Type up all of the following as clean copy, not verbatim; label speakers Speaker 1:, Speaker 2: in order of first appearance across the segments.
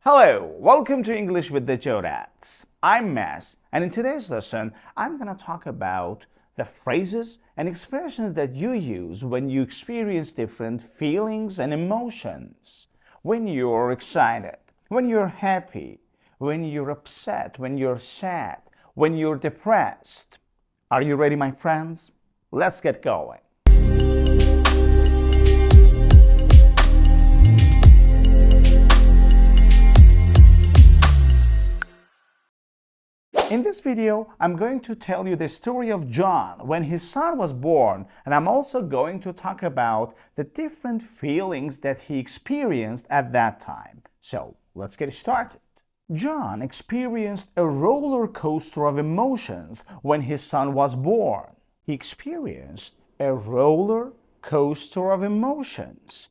Speaker 1: Hello, welcome to English with the Jodads. I'm Mas, and in today's lesson, I'm going to talk about the phrases and expressions that you use when you experience different feelings and emotions. When you're excited, when you're happy, when you're upset, when you're sad, when you're depressed. Are you ready, my friends? Let's get going. In this video, I'm going to tell you the story of John when his son was born, and I'm also going to talk about the different feelings that he experienced at that time. So, let's get started. John experienced a roller coaster of emotions when his son was born. He experienced a roller coaster of emotions.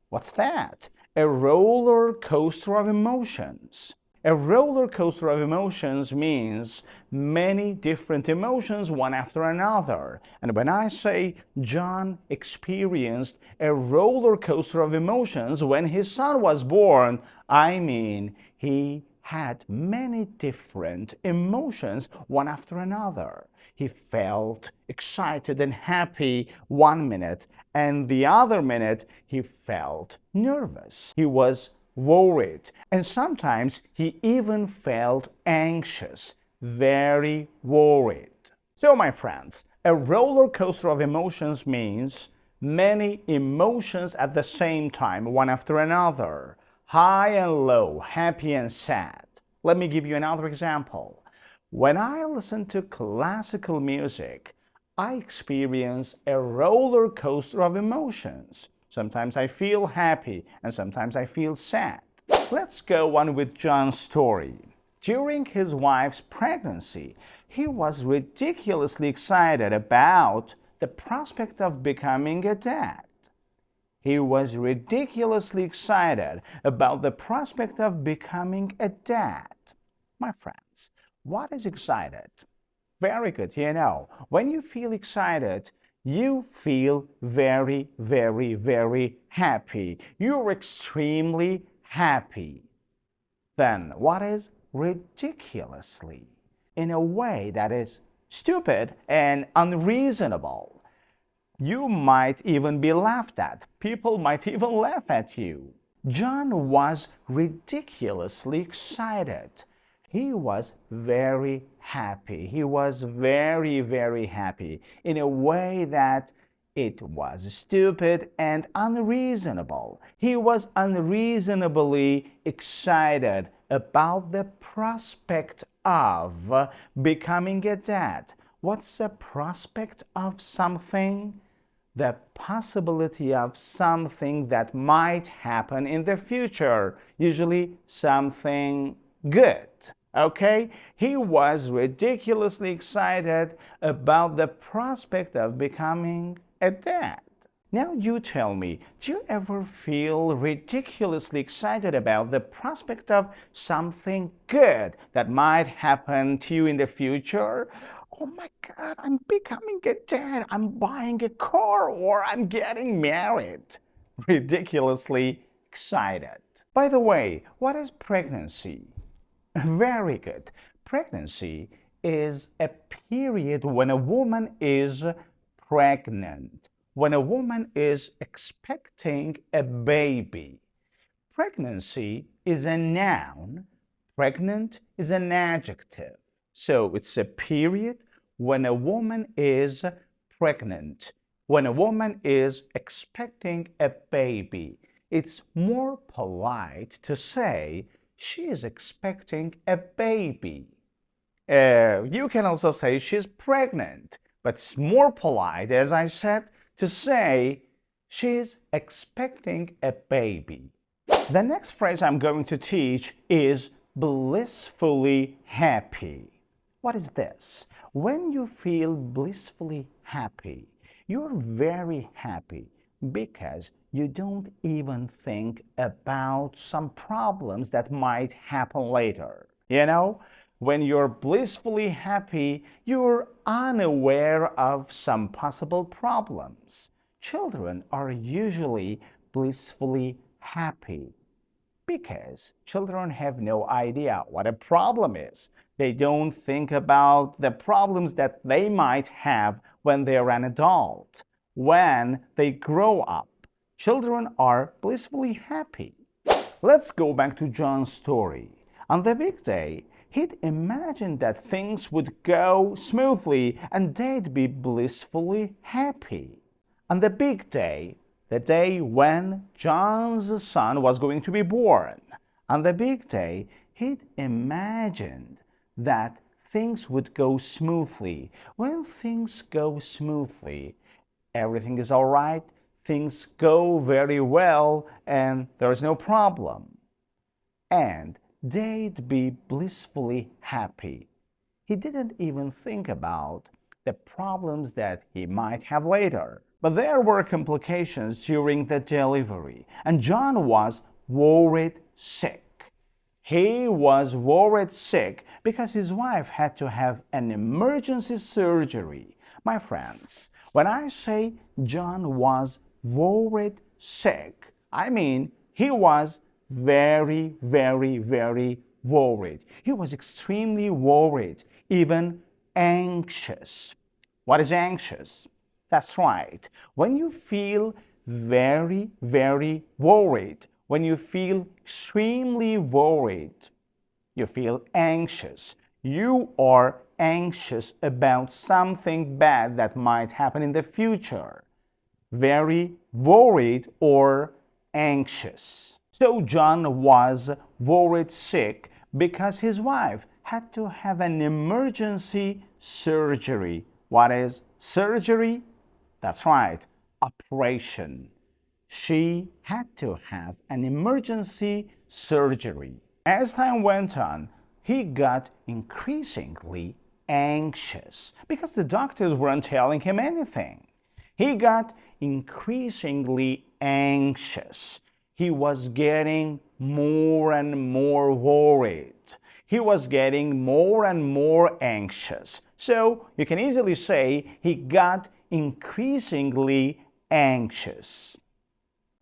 Speaker 1: What's that? A roller coaster of emotions. A roller coaster of emotions means many different emotions, one after another. And when I say John experienced a roller coaster of emotions when his son was born, I mean he had many different emotions, one after another. He felt excited and happy one minute, and the other minute he felt nervous. He was worried, and sometimes he even felt anxious, very worried. So, my friends, a roller coaster of emotions means many emotions at the same time, one after another, high and low, happy and sad. Let me give you another example. When I listen to classical music, I experience a roller coaster of emotions. Sometimes I feel happy and sometimes I feel sad. Let's go on with John's story. During his wife's pregnancy, he was ridiculously excited about the prospect of becoming a dad. He was ridiculously excited about the prospect of becoming a dad. My friends, what is excited? Very good, when you feel excited, you feel very, very, very happy. You're extremely happy. Then what is ridiculously? In a way that is stupid and unreasonable. You might even be laughed at. People might even laugh at you. John was ridiculously excited. He was very happy. He was very, very happy in a way that it was stupid and unreasonable. He was unreasonably excited about the prospect of becoming a dad. What's the prospect of something? The possibility of something that might happen in the future, usually something good. Okay? He was ridiculously excited about the prospect of becoming a dad. Now you tell me, do you ever feel ridiculously excited about the prospect of something good that might happen to you in the future? Oh my God, I'm becoming a dad, I'm buying a car, or I'm getting married. Ridiculously excited. By the way, what is pregnancy? Very good. Pregnancy is a period when a woman is pregnant, when a woman is expecting a baby. Pregnancy is a noun, pregnant is an adjective. So it's a period when a woman is pregnant, when a woman is expecting a baby. It's more polite to say she is expecting a baby. You can also say she's pregnant, but it's more polite, as I said, to say she's expecting a baby. The next phrase I'm going to teach is blissfully happy. What is this? When you feel blissfully happy, you're very happy because you don't even think about some problems that might happen later. When you're blissfully happy, you're unaware of some possible problems. Children are usually blissfully happy because children have no idea what a problem is. They don't think about the problems that they might have when they're an adult. When they grow up, children are blissfully happy. Let's go back to John's story. On the big day, he'd imagined that things would go smoothly and they'd be blissfully happy. On the big day, the day when John's son was going to be born, on the big day, he'd imagined that things would go smoothly. When things go smoothly, everything is all right, things go very well, and there's no problem. And they'd be blissfully happy. He didn't even think about the problems that he might have later. But there were complications during the delivery, and John was worried sick. He was worried sick because his wife had to have an emergency surgery. My friends, when I say John was worried sick, I mean he was very, very, very worried. He was extremely worried, even anxious. What is anxious? That's right. When you feel very, very worried, when you feel extremely worried, you feel anxious. You are anxious about something bad that might happen in the future. Very worried or anxious. So John was worried sick because his wife had to have an emergency surgery. What is surgery? That's right, operation. She had to have an emergency surgery. As time went on, he got increasingly anxious because the doctors weren't telling him anything. He got increasingly anxious. He was getting more and more worried. He was getting more and more anxious. So you can easily say he got increasingly anxious.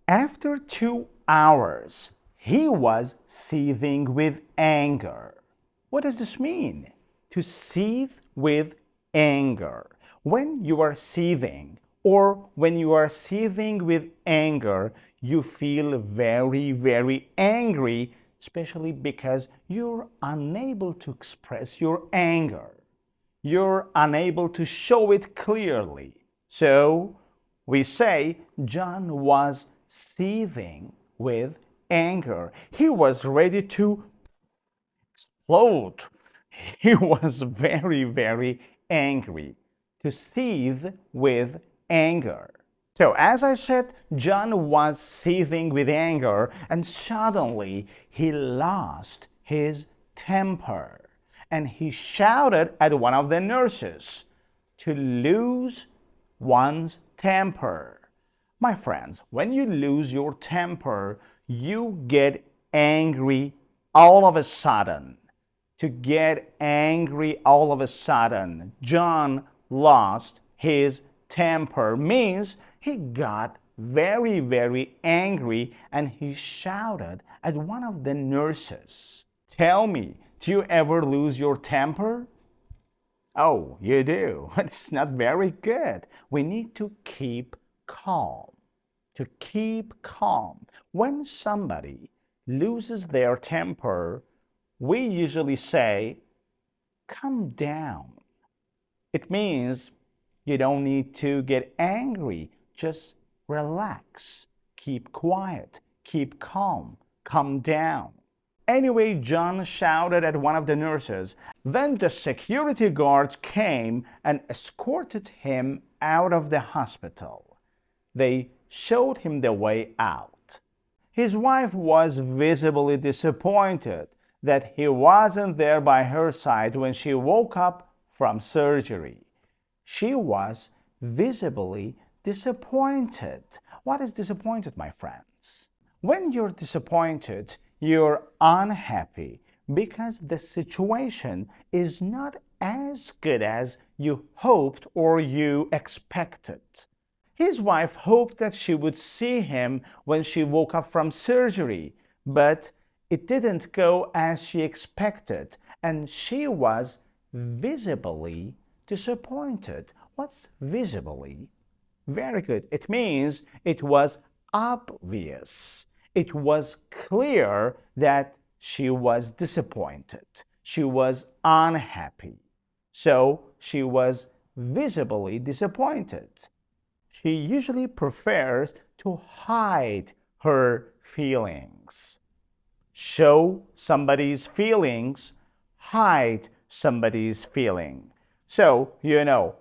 Speaker 1: After 2 hours, he was seething with anger. What does this mean? To seethe with anger. When you are seething or when you are seething with anger, you feel very, very angry, especially because you're unable to express your anger. You're unable to show it clearly. So we say John was seething with anger. He was ready to explode. He was very, very angry. To seethe with anger. So, as I said, John was seething with anger, and suddenly he lost his temper. And he shouted at one of the nurses. To lose one's temper. My friends, when you lose your temper, you get angry all of a sudden. To get angry all of a sudden, John lost his temper means he got very, very angry and he shouted at one of the nurses. Tell me, do you ever lose your temper? Oh, you do. It's not very good. We need to keep calm. To keep calm. When somebody loses their temper, we usually say, calm down. It means you don't need to get angry. Just relax. Keep quiet. Keep calm. Calm down. Anyway, John shouted at one of the nurses. Then the security guards came and escorted him out of the hospital. They showed him the way out. His wife was visibly disappointed that he wasn't there by her side when she woke up from surgery. She was visibly disappointed. What is disappointed, my friends? When you're disappointed, you're unhappy because the situation is not as good as you hoped or you expected. His wife hoped that she would see him when she woke up from surgery, but It didn't go as she expected, and she was visibly disappointed. What's visibly? Very good. It means it was obvious. It was clear that she was disappointed. She was unhappy. So she was visibly disappointed. She usually prefers to hide her feelings. Show somebody's feelings, hide somebody's feeling. So,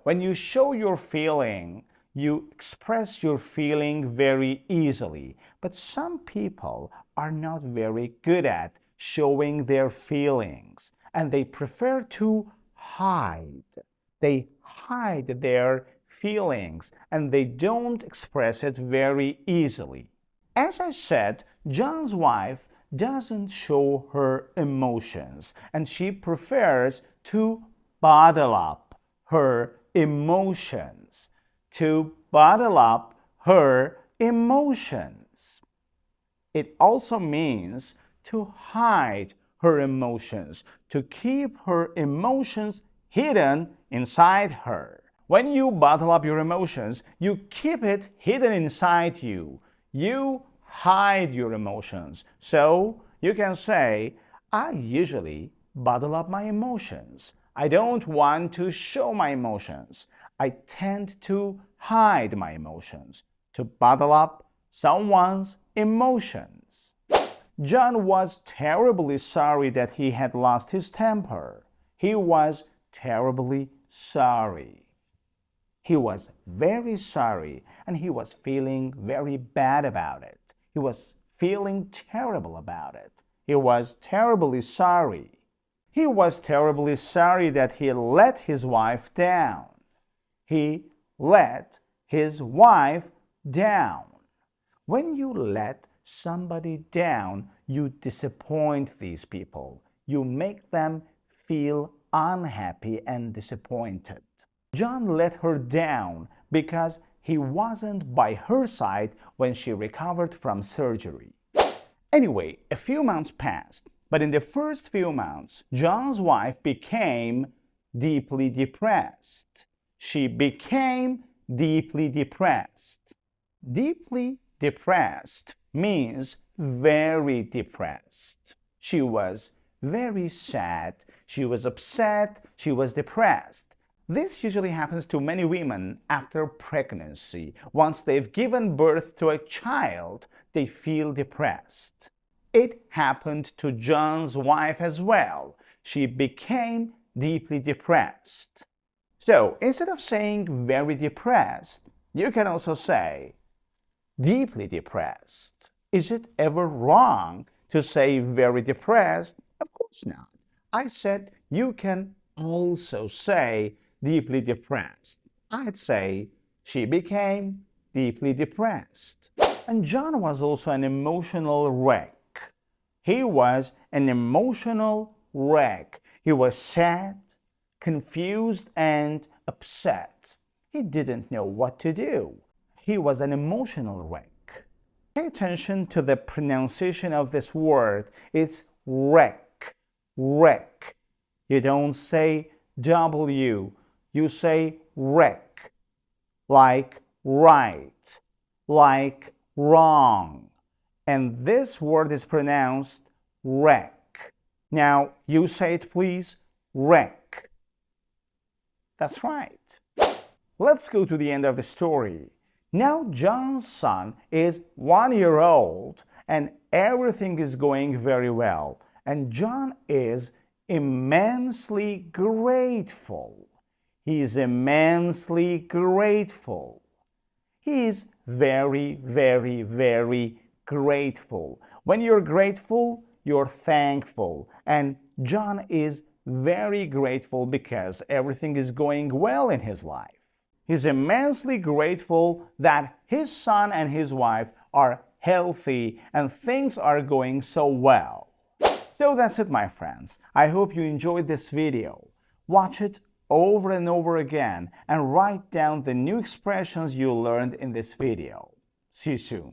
Speaker 1: when you show your feeling, you express your feeling very easily. But some people are not very good at showing their feelings, and they prefer to hide. They hide their feelings, and they don't express it very easily. As I said, John's wife doesn't show her emotions, and she prefers to bottle up her emotions. To bottle up her emotions. It also means to hide her emotions, to keep her emotions hidden inside her. When you bottle up your emotions, you keep it hidden inside you. You hide your emotions. So you can say, I usually bottle up my emotions. I don't want to show my emotions. I tend to hide my emotions, to bottle up someone's emotions. John was terribly sorry that he had lost his temper. He was terribly sorry. He was very sorry, and he was feeling very bad about it. He was feeling terrible about it. He was terribly sorry. He was terribly sorry that he let his wife down. He let his wife down. When you let somebody down, you disappoint these people. You make them feel unhappy and disappointed. John let her down because he wasn't by her side when she recovered from surgery. Anyway, a few months passed, but in the first few months, John's wife became deeply depressed. She became deeply depressed. Deeply depressed means very depressed. She was very sad. She was upset. She was depressed. This usually happens to many women after pregnancy. Once they've given birth to a child, they feel depressed. It happened to John's wife as well. She became deeply depressed. So instead of saying very depressed, you can also say deeply depressed. Is it ever wrong to say very depressed? Of course not. I said you can also say deeply depressed. I'd say she became deeply depressed. And John was also an emotional wreck. He was an emotional wreck. He was sad, confused, and upset. He didn't know what to do. He was an emotional wreck. Pay attention to the pronunciation of this word. It's wreck. Wreck. You don't say W. You say wreck. Like right. Like wrong. And this word is pronounced wreck. Now, you say it please. Wreck. That's right. Let's go to the end of the story. Now John's son is 1 year old and everything is going very well. And John is immensely grateful. He is immensely grateful. He is very, very, very grateful. When you're grateful, you're thankful. And John is very grateful because everything is going well in his life. He's immensely grateful that his son and his wife are healthy and things are going so well. So that's it, my friends. I hope you enjoyed this video. Watch it over and over again and write down the new expressions you learned in this video. See you soon.